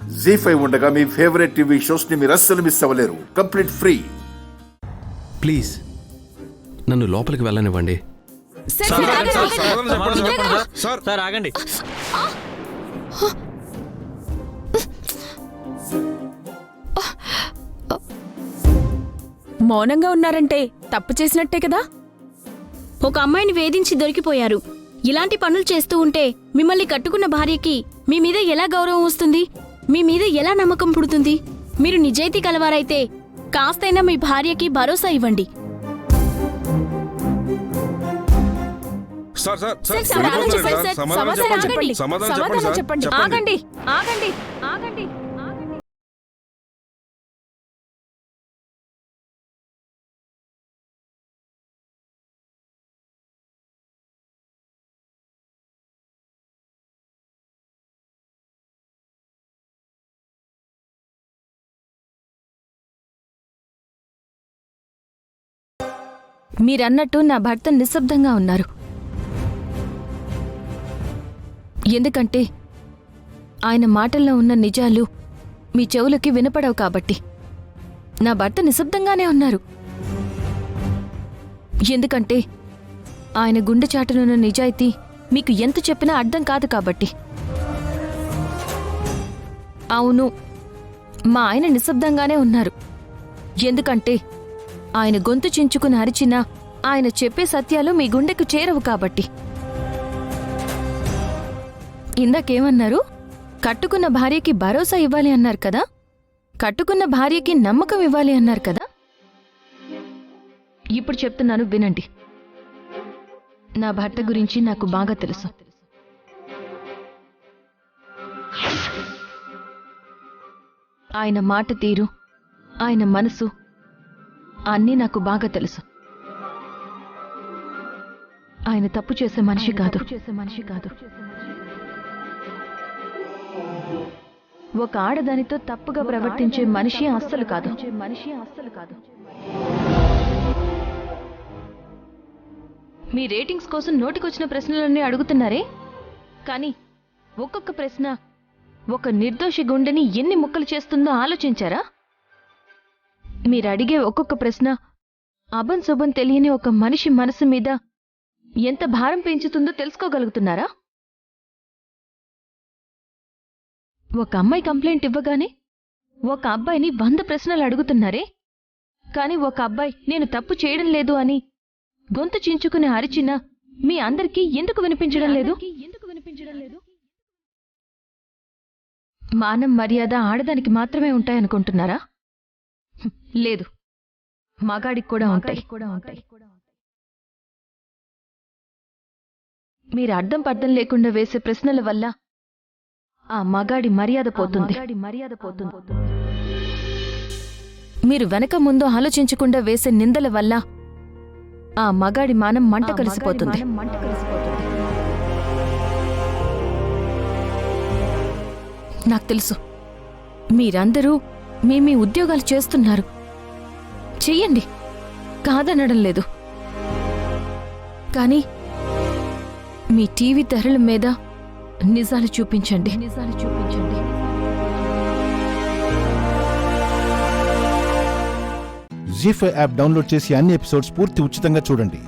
జీ5 ఉండగా మీ favourite TV shows ని మీరు అస్సలు మిస్ అవ్వలేరు. Complete free. ప్లీజ్ నన్ను లోపలికి వెళ్ళనివ్వండి. సార్ ఆగండి. మౌనంగా ఉన్నారంటే తప్పు చేసినట్టే కదా. ఒక అమ్మాయిని వేధించి దొరికిపోయారు. ఇలాంటి పనులు చేస్తూ ఉంటే మిమ్మల్ని కట్టుకున్న భార్యకి మీ మీద ఎలా గౌరవం వస్తుంది? మీ మీద ఎలా నమ్మకం పుడుతుంది? మీరు నిజాయితీ కలవారైతే కాస్తైనా మీ భార్యకి భరోసా ఇవ్వండి. సమాధానం చెప్పండి. ఆగండి ఆగండి ఆగండి. మీరన్నట్టు నా భర్త నిశ్శబ్దంగా ఉన్నారు. ఎందుకంటే ఆయన మాటల్లో ఉన్న నిజాలు మీ చెవులకి వినపడవు కాబట్టి. నా భర్త నిశ్శబ్దంగానే ఉన్నారు ఎందుకంటే ఆయన గుండె చాటునున్న నిజాయితీ మీకు ఎంత చెప్పినా అర్థం కాదు కాబట్టి. అవును, మా ఆయన నిశ్శబ్దంగానే ఉన్నారు ఎందుకంటే ఆయన గొంతు చించుకుని అరిచినా ఆయన చెప్పే సత్యాలు మీ గుండెకు చేరవు కాబట్టి. ఇందాకేమన్నారు? కట్టుకున్న భార్యకి భరోసా ఇవ్వాలి అన్నారు కదా. కట్టుకున్న భార్యకి నమ్మకం ఇవ్వాలి అన్నారు కదా. ఇప్పుడు చెప్తున్నాను వినండి. నా భర్త గురించి నాకు బాగా తెలుసు. ఆయన మాట తీరు, ఆయన మనసు అన్నీ నాకు బాగా తెలుసు. ఆయన తప్పు చేసే మనిషి కాదు. ఒక ఆడదానితో తప్పుగా ప్రవర్తించే మనిషి అస్సలు కాదు. మీ రేటింగ్స్ కోసం నోటికొచ్చిన ప్రశ్నలన్నీ అడుగుతున్నారే, కానీ ఒక్కొక్క ప్రశ్న ఒక నిర్దోషి గుండెని ఎన్ని ముక్కలు చేస్తుందో ఆలోచించారా? మీరడిగే ఒక్కొక్క ప్రశ్న అభం శుభం తెలియని ఒక మనిషి మనసు మీద ఎంత భారం పెంచుతుందో తెలుసుకోగలుగుతున్నారా? ఒక అమ్మాయి కంప్లైంట్ ఇవ్వగానే ఒక అబ్బాయిని 100 ప్రశ్నలు అడుగుతున్నారే, కాని ఒక అబ్బాయి నేను తప్పు చేయడం లేదు అని గొంతు చించుకుని అరిచినా మీ అందరికీ ఎందుకు వినిపించడం లేదు? మానం మర్యాద ఆడదానికి మాత్రమే ఉంటాయనుకుంటున్నారా? లేదు, మగాడికి కూడా ఉంటాయి. మీరు అర్థం పర్థం లేకుండా వేసే ప్రశ్నల వల్ల ఆ మగాడి మర్యాద పోతుంది. మీరు వెనక ముందు ఆలోచించకుండా వేసే నిందల వల్ల ఆ మగాడి మానం మంట కలిసిపోతుంది. నాకు తెలుసు మీరందరూ మీ ఉద్యోగాలు చేస్తున్నారు, చెయ్యండి, కాదనడం లేదు. కానీ మీ టీవీ తెరల మీద నిజాలు చూపించండి. జీ5 యాప్ డౌన్లోడ్ చేసి అన్ని ఎపిసోడ్స్ పూర్తి ఉచితంగా చూడండి.